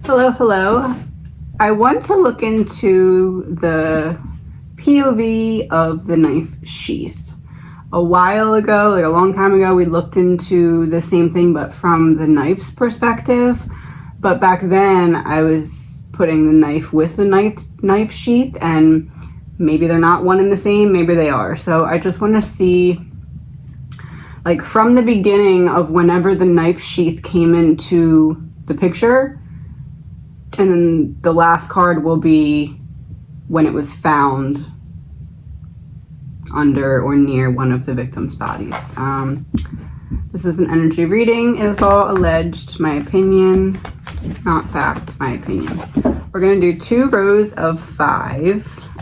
Hello, hello. I want to look into the POV of the knife sheath. A while ago, like a long time ago, we looked into the same thing but from the knife's perspective. But back then I was putting the knife with the knife sheath, and maybe they're not one and the same, maybe they are. So I just want to see, like, from the beginning of whenever the knife sheath came into the picture, and then the last card will be when it was found under or near one of the victim's bodies. This is an energy reading. It is all alleged, my opinion, not fact, my opinion. We're going to do 2 rows of 5,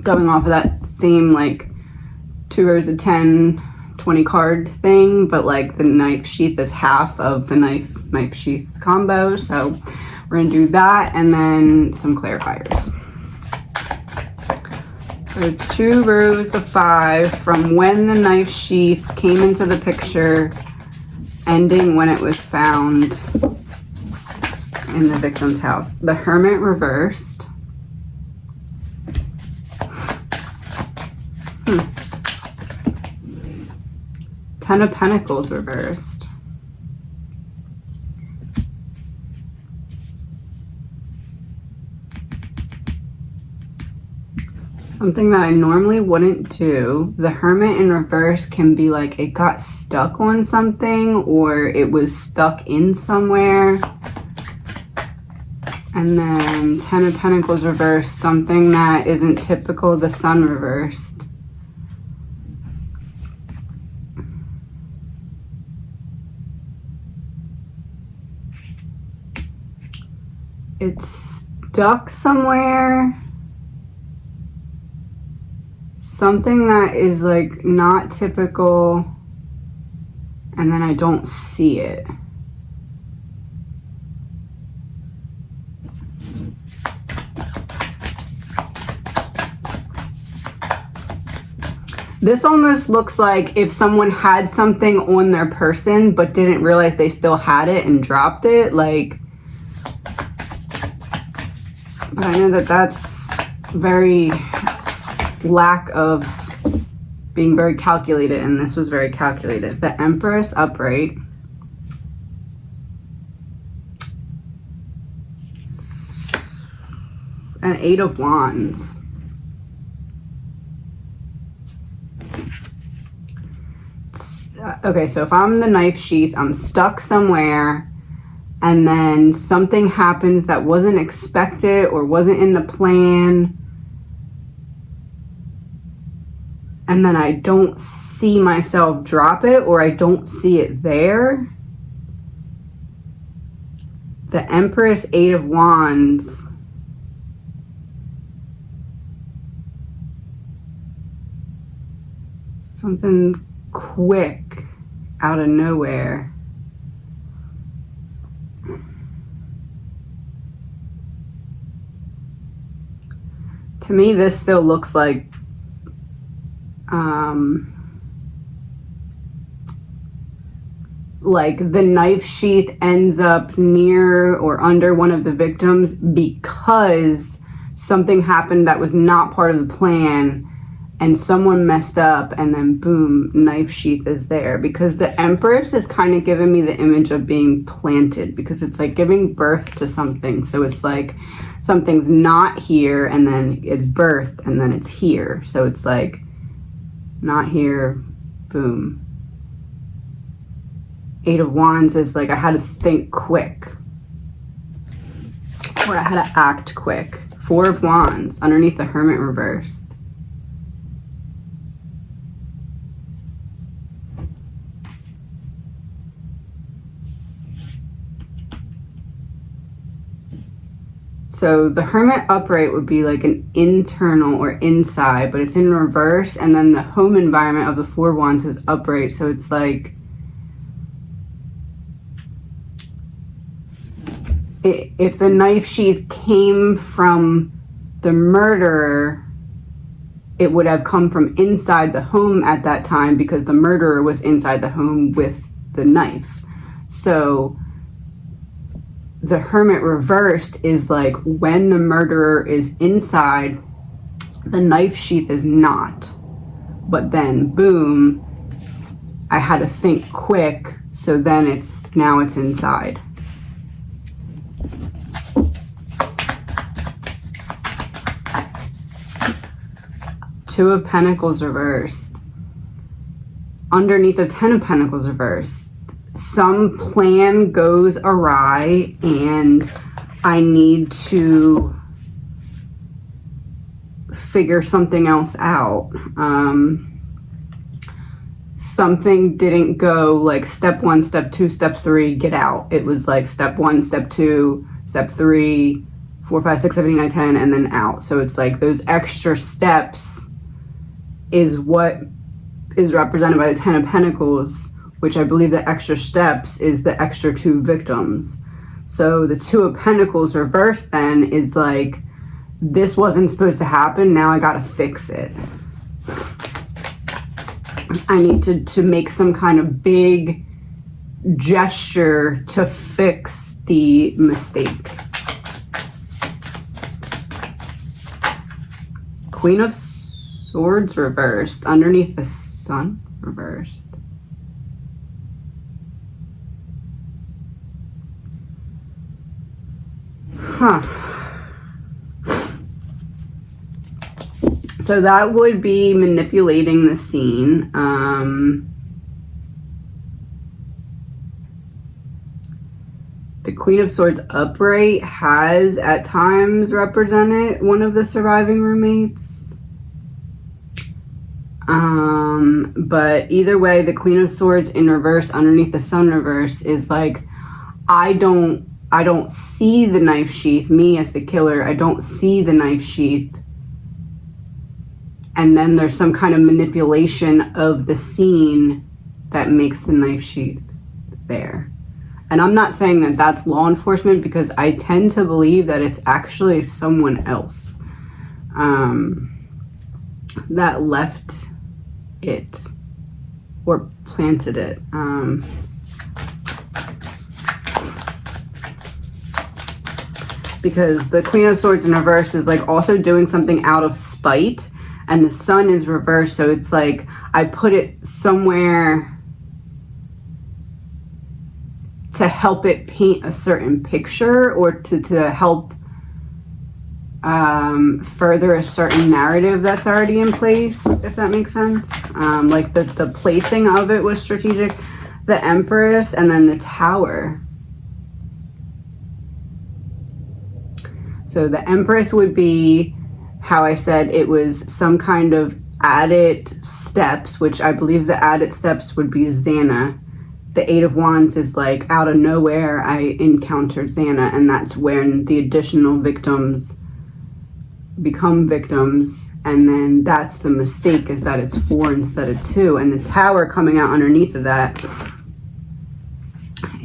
going off of that same, like, 2 rows of 10, 20 card thing, but like the knife sheath is half of the knife sheath combo. So we're gonna do that and then some clarifiers. So 2 rows of 5 from when the knife sheath came into the picture, ending when it was found in the victim's house. The Hermit reversed. Ten of Pentacles reversed. Something that I normally wouldn't do. The Hermit in reverse can be like it got stuck on something or it was stuck in somewhere. And then Ten of Pentacles reversed, something that isn't typical. The Sun reversed. It's stuck somewhere. Something that is like not typical, and then I don't see it. This almost looks like if someone had something on their person but didn't realize they still had it and dropped it, like. But I know that that's very lack of being very calculated, and this was very calculated. The Empress upright. An 8 of Wands. Okay, so if I'm the knife sheath, I'm stuck somewhere, and then something happens that wasn't expected or wasn't in the plan, and then I don't see myself drop it or I don't see it there. The Empress, 8 of Wands. Something quick out of nowhere. To me, this still looks like the knife sheath ends up near or under one of the victims because something happened that was not part of the plan and someone messed up, and then boom, knife sheath is there. Because the Empress is kind of giving me the image of being planted, because it's like giving birth to something. So it's like something's not here and then it's birthed and then it's here. So it's like not here, boom. 8 of Wands is like I had to think quick, or I had to act quick. 4 of Wands underneath the Hermit reversed. So the Hermit upright would be like an internal or inside, but it's in reverse. And then the home environment of the 4 of Wands is upright. So it's like, if the knife sheath came from the murderer, it would have come from inside the home at that time because the murderer was inside the home with the knife. So the Hermit reversed is like when the murderer is inside, the knife sheath is not. But then, boom, I had to think quick, so then now it's inside. Two of Pentacles reversed. Underneath the Ten of Pentacles reversed. Some plan goes awry and I need to figure something else out. Something didn't go like step 1, step 2, step 3, get out. It was like step 1, step 2, step 3, 4, 5, 6, 7, 8, 9, 10, and then out. So it's like those extra steps is what is represented by the Ten of Pentacles, which I believe the extra steps is the extra 2 victims. So the Two of Pentacles reversed then is like, this wasn't supposed to happen, now I gotta fix it. I need to make some kind of big gesture to fix the mistake. Queen of Swords reversed. Underneath the Sun reversed. Huh. So that would be manipulating the scene. The Queen of Swords upright has at times represented one of the surviving roommates. But either way, the Queen of Swords in reverse underneath the Sun reverse is like, I don't see the knife sheath. Me as the killer, I don't see the knife sheath. And then there's some kind of manipulation of the scene that makes the knife sheath there. And I'm not saying that that's law enforcement, because I tend to believe that it's actually someone else that left it or planted it. Because the Queen of Swords in reverse is like also doing something out of spite, and the Sun is reversed, so it's like I put it somewhere to help it paint a certain picture, or to help further a certain narrative that's already in place, if that makes sense. Like the placing of it was strategic. The Empress and then the Tower. So the Empress would be how I said it was some kind of added steps, which I believe the added steps would be Xana. The Eight of Wands is like out of nowhere I encountered Xana, and that's when the additional victims become victims, and then that's the mistake, is that it's 4 instead of 2. And the Tower coming out underneath of that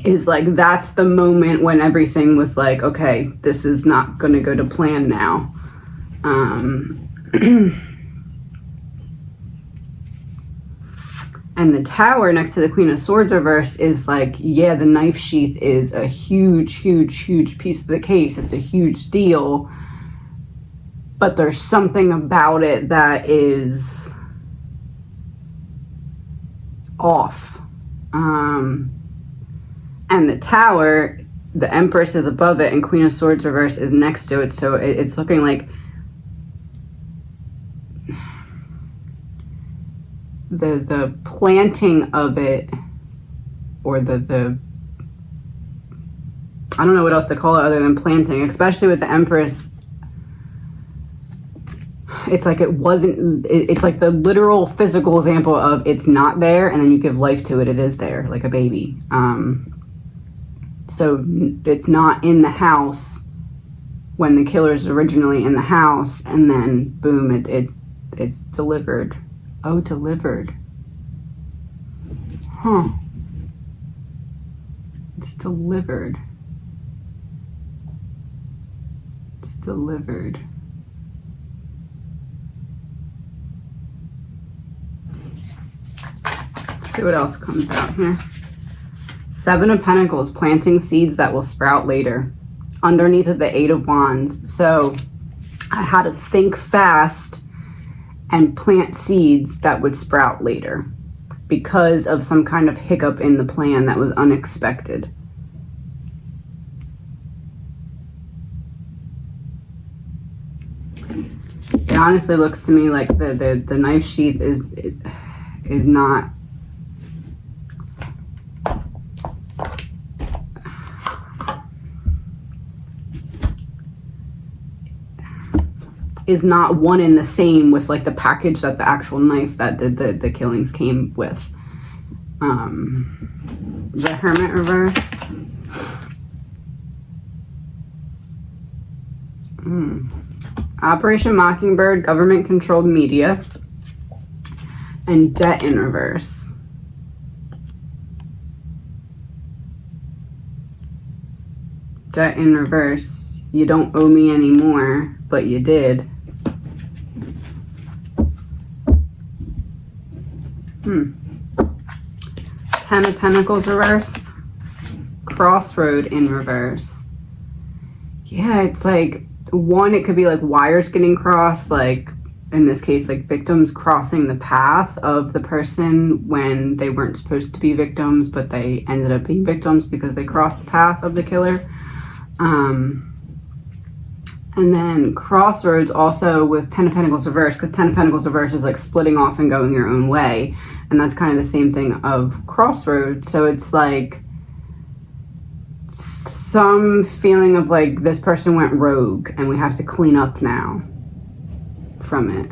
is like, that's the moment when everything was like, okay, this is not going to go to plan now. And the Tower next to the Queen of Swords reverse is like, yeah, the knife sheath is a huge, huge, huge piece of the case. It's a huge deal. But there's something about it that is off. And the Tower, the Empress is above it and Queen of Swords reverse is next to it. So it's looking like the planting of it, or the I don't know what else to call it other than planting, especially with the Empress. It's like it wasn't, it's like the literal physical example of it's not there, and then you give life to it, it is there, like a baby. So it's not in the house when the killer's originally in the house, and then boom, it's delivered. Oh, delivered. Huh. It's delivered. It's delivered. See what else comes out here. Seven of Pentacles, planting seeds that will sprout later. Underneath of the Eight of Wands. So I had to think fast and plant seeds that would sprout later because of some kind of hiccup in the plan that was unexpected. It honestly looks to me like the knife sheath is not one and the same with like the package that the actual knife that the killings came with. The Hermit reversed. Operation Mockingbird, government controlled media, and debt in reverse. Debt in reverse. You don't owe me anymore, but you did. Ten of Pentacles reversed. Crossroad in reverse. Yeah, it's like, one, it could be like wires getting crossed, like in this case, like victims crossing the path of the person when they weren't supposed to be victims, but they ended up being victims because they crossed the path of the killer. And then crossroads also with Ten of Pentacles reversed, because Ten of Pentacles reversed is like splitting off and going your own way. And that's kind of the same thing of crossroads. So it's like some feeling of like this person went rogue and we have to clean up now from it.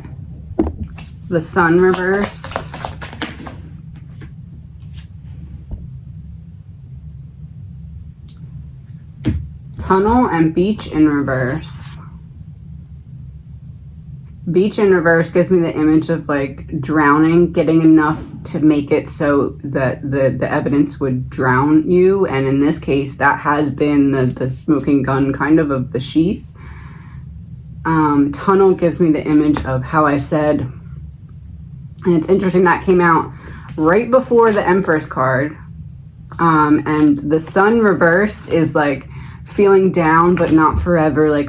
The Sun reversed. Tunnel and Beach in reverse. Beach in reverse gives me the image of like drowning, getting enough to make it so that the evidence would drown you. And in this case, that has been the smoking gun kind of the Sheath. Tunnel gives me the image of how I said, and it's interesting that came out right before the Empress card. And the Sun reversed is like feeling down but not forever, like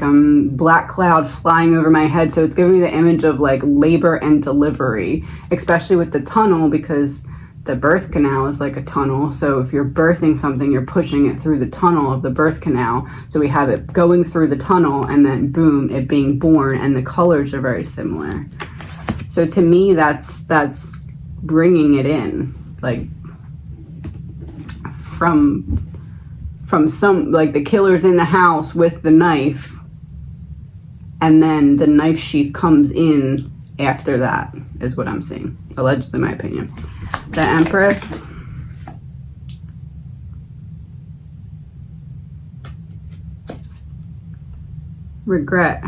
black cloud flying over my head. So it's giving me the image of like labor and delivery, especially with the tunnel, because the birth canal is like a tunnel. So if you're birthing something, you're pushing it through the tunnel of the birth canal. So we have it going through the tunnel and then boom, it being born, and the colors are very similar. So to me, that's bringing it in, like from some, like the killer's in the house with the knife, and then the knife sheath comes in after that, is what I'm seeing. Allegedly, my opinion. The Empress. Regret.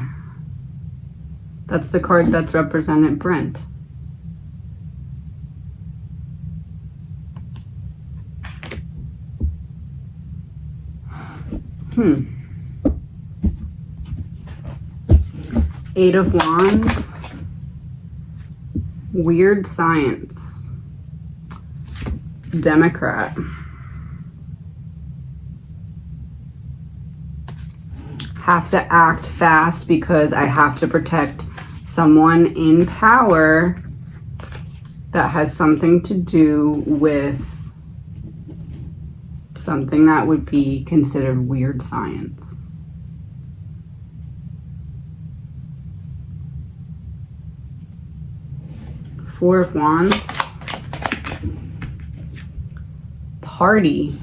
That's the card that's represented Brent. Eight of Wands. Weird Science. Democrat. Have to act fast because I have to protect someone in power that has something to do with something that would be considered weird science. Four of Wands. Party.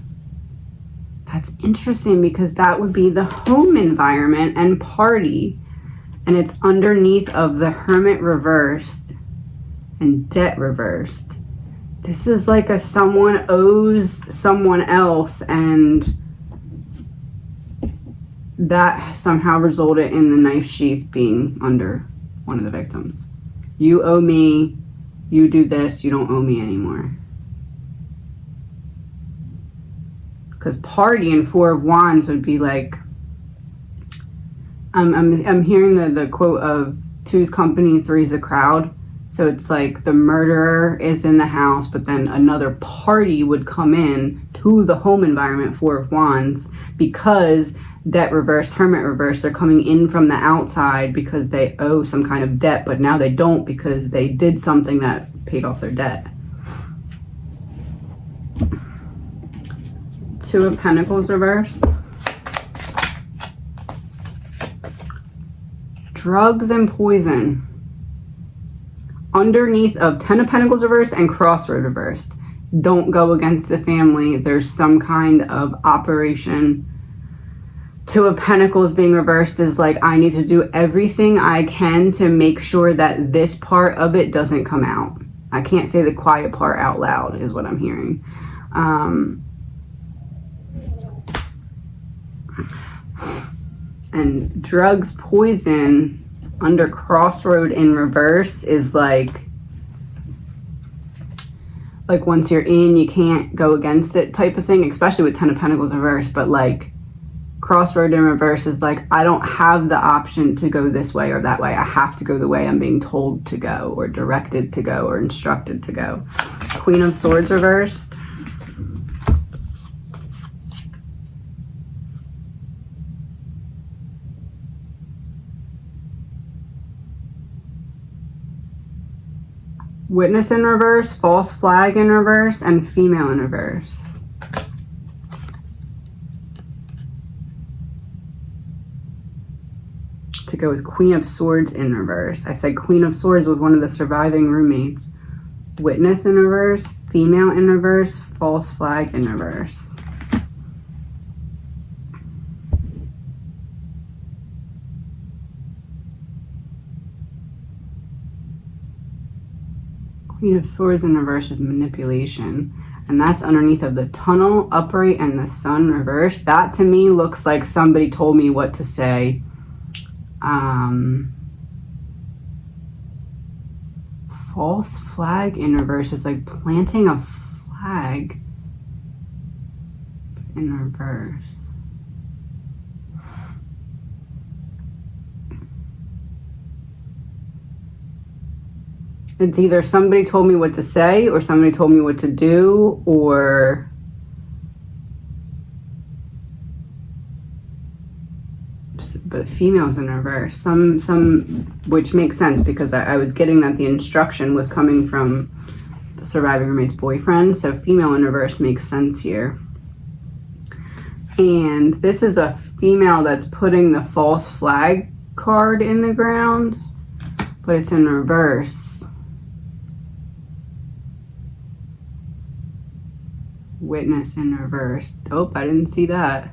That's interesting because that would be the home environment and party. And it's underneath of the Hermit reversed and Debt reversed. This is like someone owes someone else, and that somehow resulted in the knife sheath being under one of the victims. You owe me, you do this, you don't owe me anymore. Because party and Four of Wands would be like, I'm hearing the quote of two's company, three's a crowd. So it's like the murderer is in the house, but then another party would come in to the home environment, Four of Wands, because debt reversed, Hermit reversed. They're coming in from the outside because they owe some kind of debt, but now they don't because they did something that paid off their debt. Two of Pentacles reversed. Drugs and poison. Underneath of Ten of Pentacles reversed and Crossroad reversed. Don't go against the family. There's some kind of operation. Two of Pentacles being reversed is like, I need to do everything I can to make sure that this part of it doesn't come out. I can't say the quiet part out loud is what I'm hearing. And drugs, poison under Crossroad in reverse is like once you're in, you can't go against it type of thing, especially with Ten of Pentacles reverse. But like Crossroad in reverse is like, I don't have the option to go this way or that way. I have to go the way I'm being told to go, or directed to go, or instructed to go. Queen of Swords reversed. Witness in reverse, False Flag in reverse, and Female in reverse. To go with Queen of Swords in reverse. I said Queen of Swords was one of the surviving roommates. Witness in reverse, Female in reverse, False Flag in reverse. Queen of Swords in reverse is manipulation, and that's underneath of the Tunnel upright and the Sun reverse. That to me looks like somebody told me what to say. False Flag in reverse is like planting a flag in reverse. It's either somebody told me what to say, or somebody told me what to do, or but females in reverse. Some which makes sense because I was getting that the instruction was coming from the surviving roommate's boyfriend. So female in reverse makes sense here. And this is a female that's putting the false flag card in the ground, but it's in reverse. Witness in reverse. Oh, I didn't see that.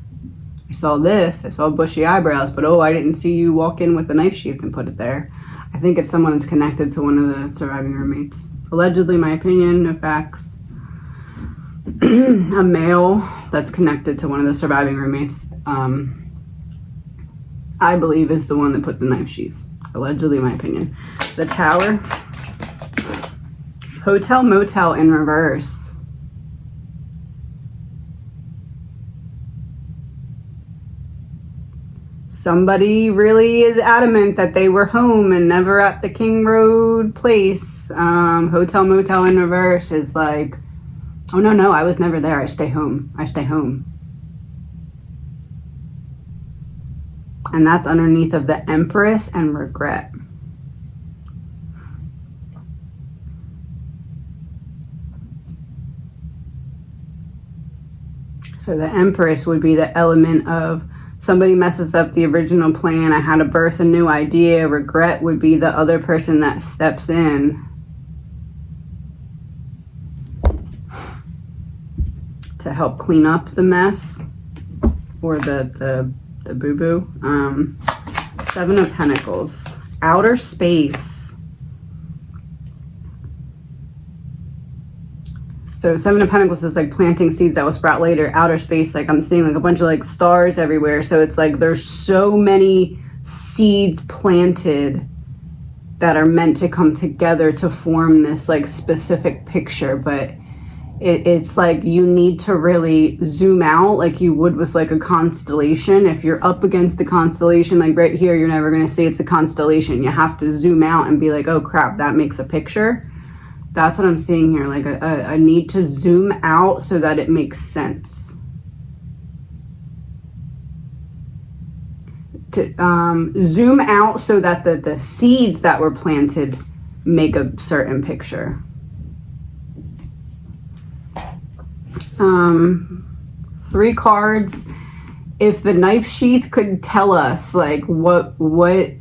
I saw this. I saw bushy eyebrows, but oh, I didn't see you walk in with a knife sheath and put it there. I think it's someone that's connected to one of the surviving roommates. Allegedly, my opinion, no facts. A male that's connected to one of the surviving roommates, I believe is the one that put the knife sheath. Allegedly, my opinion. The Tower. Hotel Motel in reverse. Somebody really is adamant that they were home and never at the King Road place. Hotel Motel in reverse is like, oh no, I was never there. I stay home. I stay home. And that's underneath of the Empress and regret. So the Empress would be the element of somebody messes up the original plan. I had to birth a new idea. Regret would be the other person that steps in to help clean up the mess or the boo-boo. Seven of Pentacles. Outer space. So Seven of Pentacles is like planting seeds that will sprout later. Outer space, like I'm seeing like a bunch of like stars everywhere. So it's like there's so many seeds planted that are meant to come together to form this like specific picture. But It's like you need to really zoom out like you would with like a constellation. If you're up against the constellation, like right here, you're never going to see it's a constellation. You have to zoom out and be like, oh crap, that makes a picture. That's what I'm seeing here, like a need to zoom out so that it makes sense. To zoom out so that the seeds that were planted make a certain picture. 3 cards. If the knife sheath could tell us like what I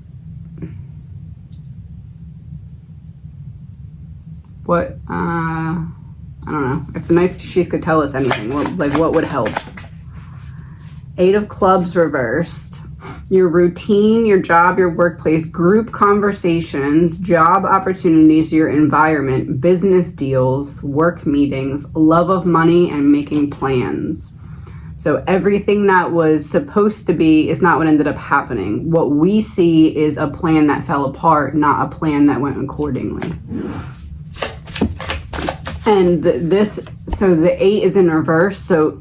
don't know, if the knife sheath could tell us anything, what would help? 8 of clubs reversed. Your routine, your job, your workplace, group conversations, job opportunities, your environment, business deals, work meetings, love of money, and making plans. So everything that was supposed to be is not what ended up happening. What we see is a plan that fell apart, not a plan that went accordingly. And so the 8 is in reverse, so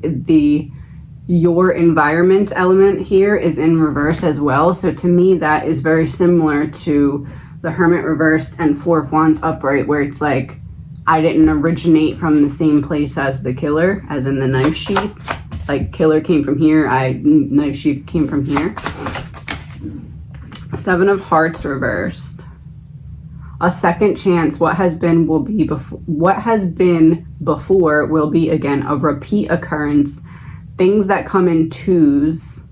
your environment element here is in reverse as well. So to me, that is very similar to the Hermit reversed and 4 of Wands upright, where it's like, I didn't originate from the same place as the killer, as in the knife sheath. Like killer came from here, knife sheath came from here. 7 of Hearts reversed. A second chance. What has been will be before. What has been before will be again. A repeat occurrence. Things that come in twos.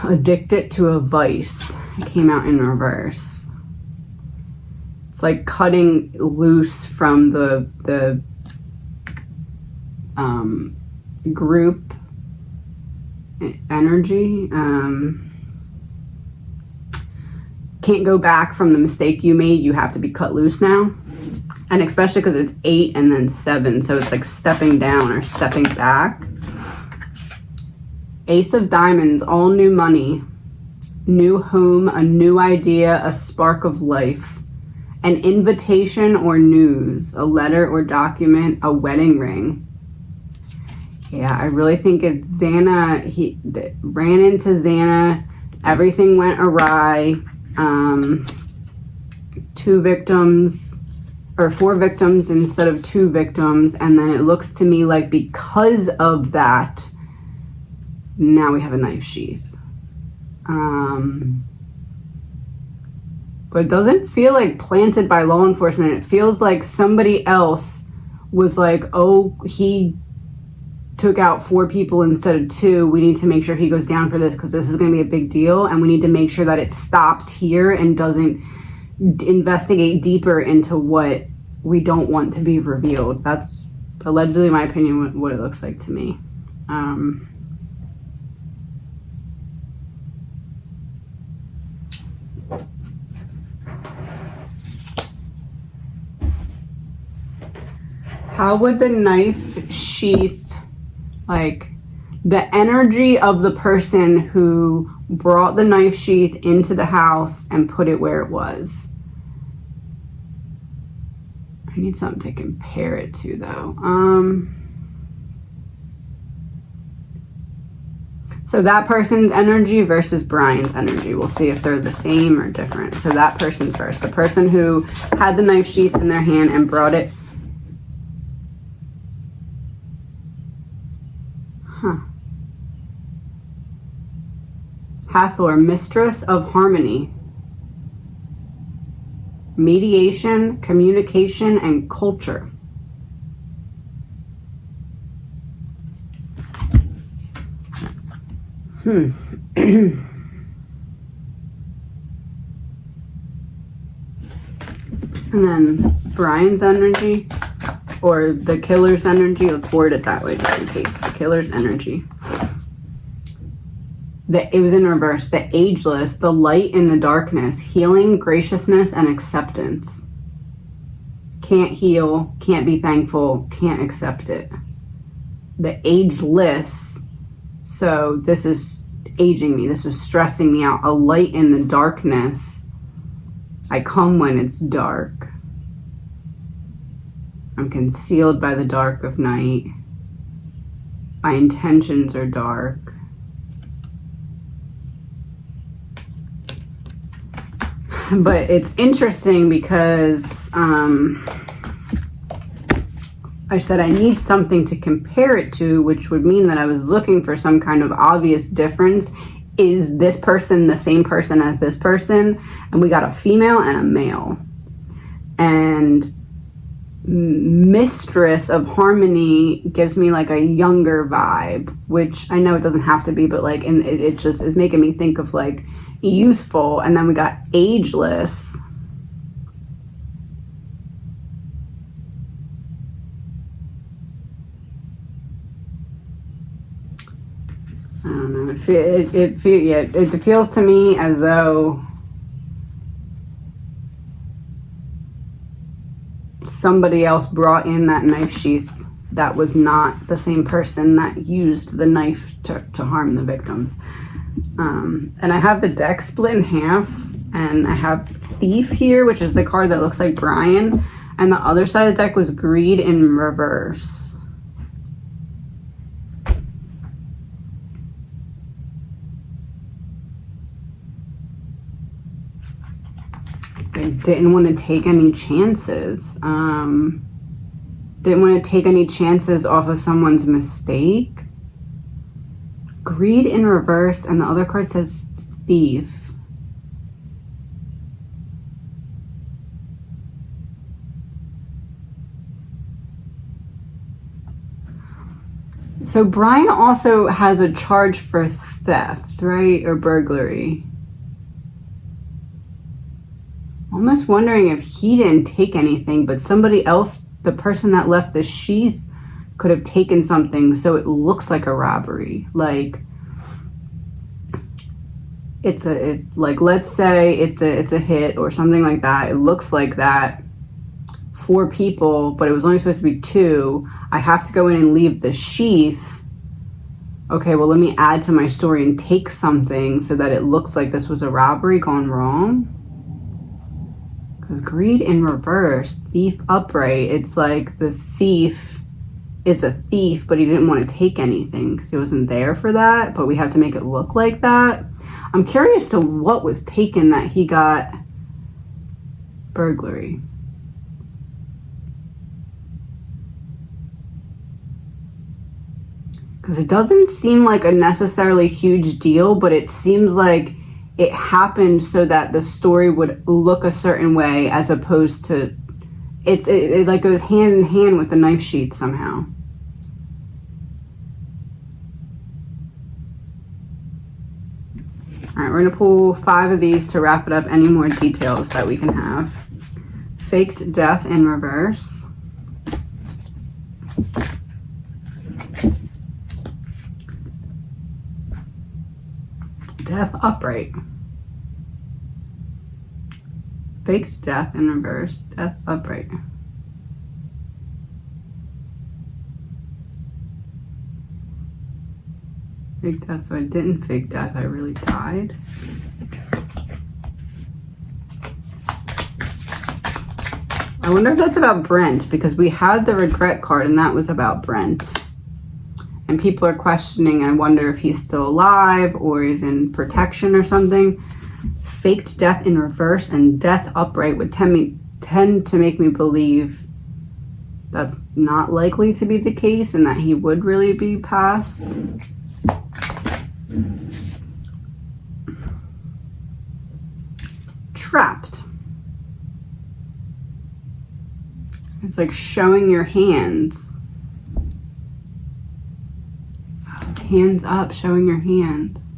Addicted to a vice. It came out in reverse. It's like cutting loose from the group energy. Can't go back from the mistake you made. You have to be cut loose now. And especially because it's 8 and then 7, so it's like stepping down or stepping back. Ace of Diamonds, all new money, new home, a new idea, a spark of life, an invitation or news, a letter or document, a wedding ring. Yeah, I really think it's Xana. He ran into Xana. Everything went awry. 2 victims. Or 4 victims instead of 2 victims, and then it looks to me like because of that, now we have a knife sheath. But it doesn't feel like planted by law enforcement. It feels like somebody else was like, oh, he took out 4 people instead of 2. We need to make sure he goes down for this because this is going to be a big deal, and we need to make sure that it stops here and doesn't investigate deeper into what we don't want to be revealed. That's allegedly, my opinion, what it looks like to me. How would the knife sheath, like the energy of the person who brought the knife sheath into the house and put it where it was? I need something to compare it to though. So that person's energy versus Brian's energy. We'll see if they're the same or different. So that person first. The person who had the knife sheath in their hand and brought it. Hathor, mistress of harmony, mediation, communication, and culture. And then Brian's energy, or the killer's energy. Let's word it that way just in case. The killer's energy. It was in reverse. The ageless, the light in the darkness, healing, graciousness, and acceptance. Can't heal, can't be thankful, can't accept it. The ageless, so this is aging me, this is stressing me out. A light in the darkness. I come when it's dark. I'm concealed by the dark of night. My intentions are dark. But it's interesting because I said I need something to compare it to, which would mean that I was looking for some kind of obvious difference. Is this person the same person as this person? And we got a female and a male. And Mistress of Harmony gives me like a younger vibe, which I know it doesn't have to be, but like, and it just is making me think of like youthful. And then we got Ageless. I don't know. It feels to me as though somebody else brought in that knife sheath that was not the same person that used the knife to harm the victims. And I have the deck split in half, and I have Thief here, which is the card that looks like Brian, and the other side of the deck was Greed in reverse. I didn't want to take any chances. Didn't want to take any chances off of someone's mistake. Greed in reverse, and the other card says Thief. So Brian also has a charge for theft, right? Or burglary. Almost wondering if he didn't take anything, but somebody else, the person that left the sheath, could have taken something, so it looks like a robbery. Like like let's say it's a hit or something like that. It looks like that. 4 people, but it was only supposed to be 2. I have to go in and leave the sheath. Okay, well, let me add to my story and take something so that it looks like this was a robbery gone wrong. Because Greed in reverse, Thief upright, it's like the thief is a thief, but he didn't want to take anything because he wasn't there for that, but we have to make it look like that. I'm curious to what was taken that he got burglary. Because it doesn't seem like a necessarily huge deal, but it seems like it happened so that the story would look a certain way, as opposed to it like goes hand in hand with the knife sheath somehow. All right, we're gonna pull 5 of these to wrap it up. Any more details that we can have. Faked death in reverse. Death upright. Faked death in reverse. Death upright. Fake death, so I didn't fake death, I really died. I wonder if that's about Brent, because we had the regret card and that was about Brent. And people are questioning, I wonder if he's still alive or is in protection or something. Faked death in reverse and death upright would tend to make me believe that's not likely to be the case and that he would really be passed. Trapped. It's like showing your hands. Hands up, showing your hands.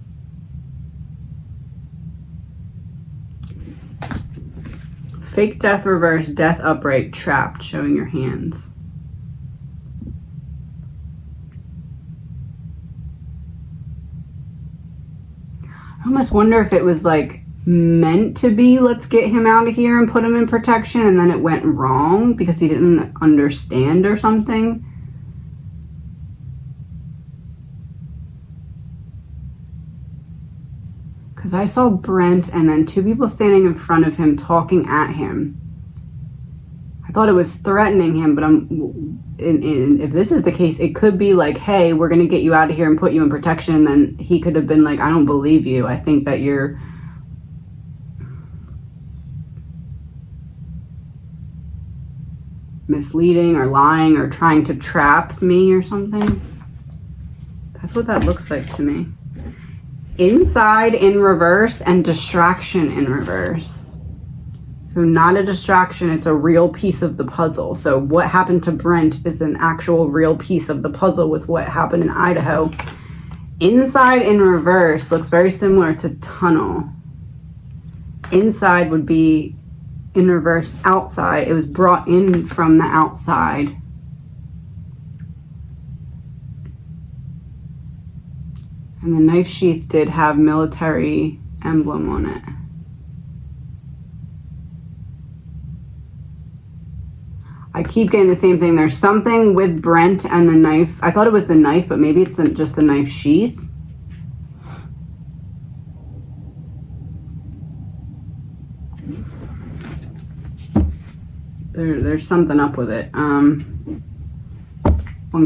Fake death reverse, death upright, trapped, showing your hands. I almost wonder if it was like meant to be, let's get him out of here and put him in protection, and then it went wrong because he didn't understand or something. Because I saw Brent and then 2 people standing in front of him talking at him. I thought it was threatening him, but if this is the case, it could be like, hey, we're going to get you out of here and put you in protection. And then he could have been like, I don't believe you. I think that you're misleading or lying or trying to trap me or something. That's what that looks like to me. Inside in reverse and distraction in reverse. So not a distraction, it's a real piece of the puzzle. So what happened to Brent is an actual real piece of the puzzle with what happened in Idaho. Inside in reverse looks very similar to tunnel. Inside would be in reverse outside. It was brought in from the outside. And the knife sheath did have military emblem on it. I keep getting the same thing. There's something with Brent and the knife. I thought it was the knife, but maybe it's just the knife sheath. There's something up with it. One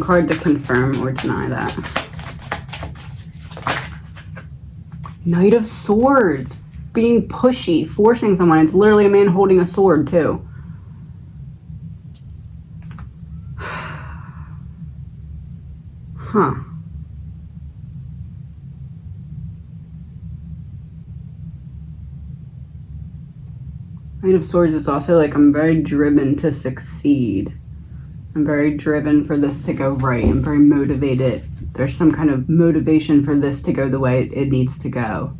card to confirm or deny that. Knight of Swords. Being pushy, forcing someone. It's literally a man holding a sword too. Huh. Knight of Swords is also like, I'm very driven to succeed. I'm very driven for this to go right. I'm very motivated. There's some kind of motivation for this to go the way it needs to go.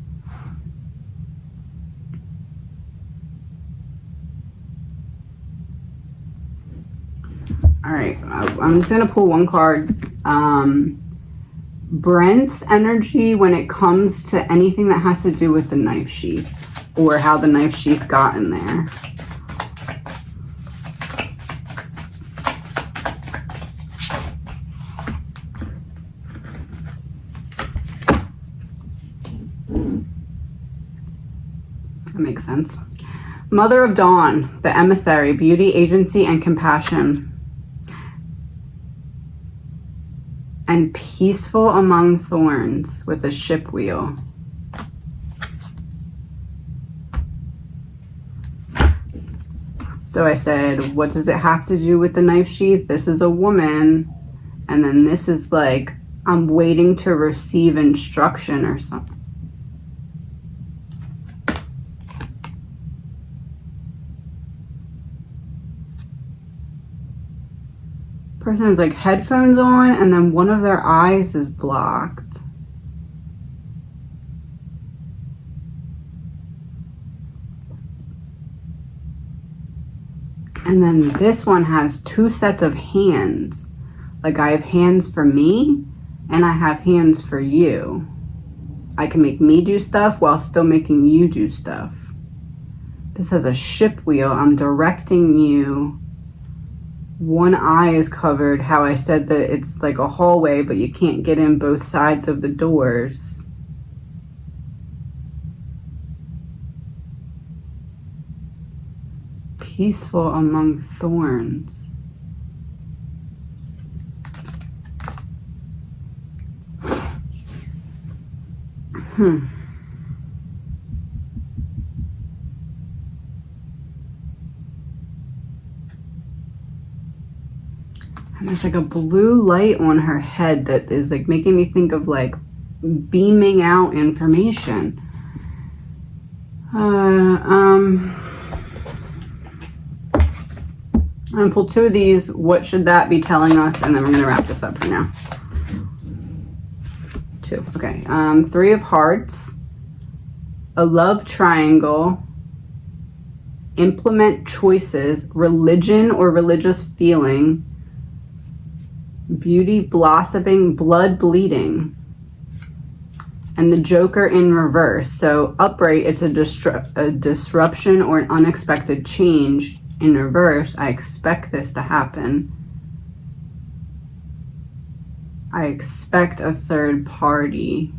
All right, I'm just gonna pull one card. Brent's energy when it comes to anything that has to do with the knife sheath or how the knife sheath got in there. That makes sense. Mother of Dawn, the emissary, beauty, agency, and compassion. And peaceful among thorns with a ship wheel. So I said, what does it have to do with the knife sheath? This is a woman. And then this is like, I'm waiting to receive instruction or something. Person has like headphones on and then one of their eyes is blocked. And then this one has two sets of hands. Like I have hands for me and I have hands for you. I can make me do stuff while still making you do stuff. This has a ship wheel. I'm directing you. One eye is covered, how I said that it's like a hallway, but you can't get in both sides of the doors. Peaceful among thorns. And there's like a blue light on her head that is like making me think of like beaming out information. I'm gonna pull two of these. What should that be telling us? And then we're gonna wrap this up for now. Two, okay. Three of Hearts, a love triangle, implement choices, religion or religious feeling, beauty blossoming, blood bleeding, and the Joker in reverse. So upright, it's a disruption or an unexpected change. In reverse, I expect this to happen. I expect a third party.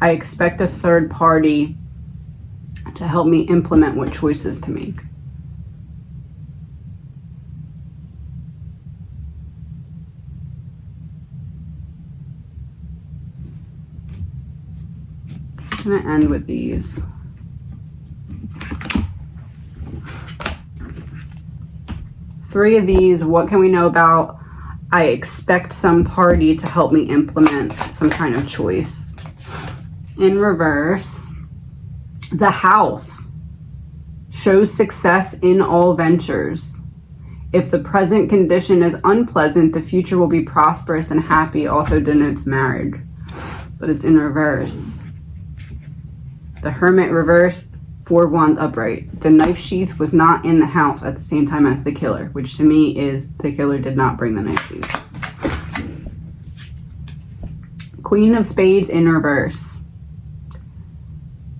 I expect a third party to help me implement what choices to make. I'm going to end with these. Three of these, what can we know about? I expect some party to help me implement some kind of choice. In reverse, the House shows success in all ventures. If the present condition is unpleasant, the future will be prosperous and happy, also denotes marriage. But it's in reverse. The Hermit reversed, 4 of Wands upright. The knife sheath was not in the house at the same time as the killer, which to me is the killer did not bring the knife sheath. Queen of Spades in reverse.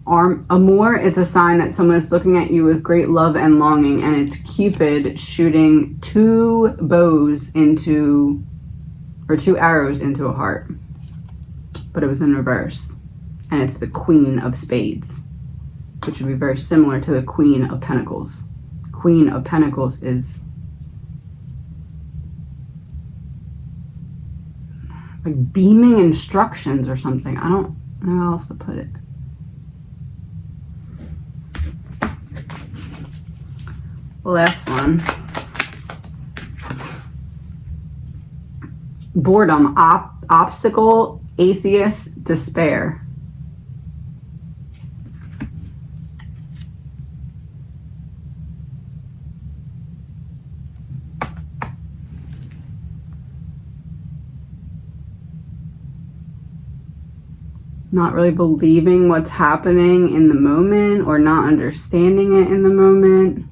Amour is a sign that someone is looking at you with great love and longing, and it's Cupid shooting 2 arrows into a heart. But it was in reverse. And it's the Queen of Spades, which would be very similar to the Queen of Pentacles. Queen of Pentacles is like beaming instructions or something. I don't know how else to put it. The last one. Boredom, obstacle, atheist, despair. Not really believing what's happening in the moment or not understanding it in the moment.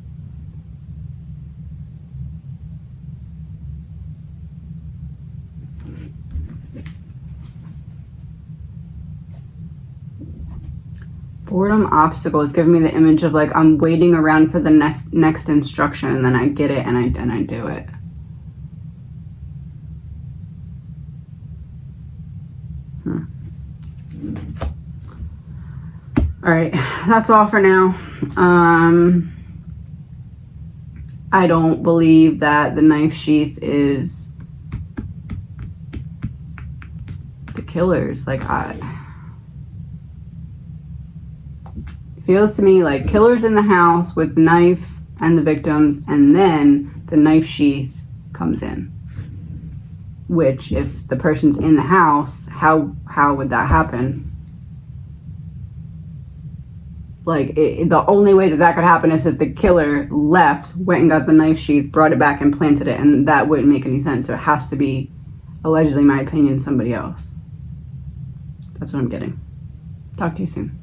Boredom, obstacle is giving me the image of like I'm waiting around for the next instruction, and then I get it and I do it. All right, that's all for now. I don't believe that the knife sheath is the killer's. Like, feels to me like killer's in the house with the knife and the victims, and then the knife sheath comes in. Which, if the person's in the house, how would that happen? Like, the only way that could happen is if the killer left, went and got the knife sheath, brought it back and planted it, and that wouldn't make any sense. So it has to be, allegedly, in my opinion, somebody else. That's what I'm getting. Talk to you soon.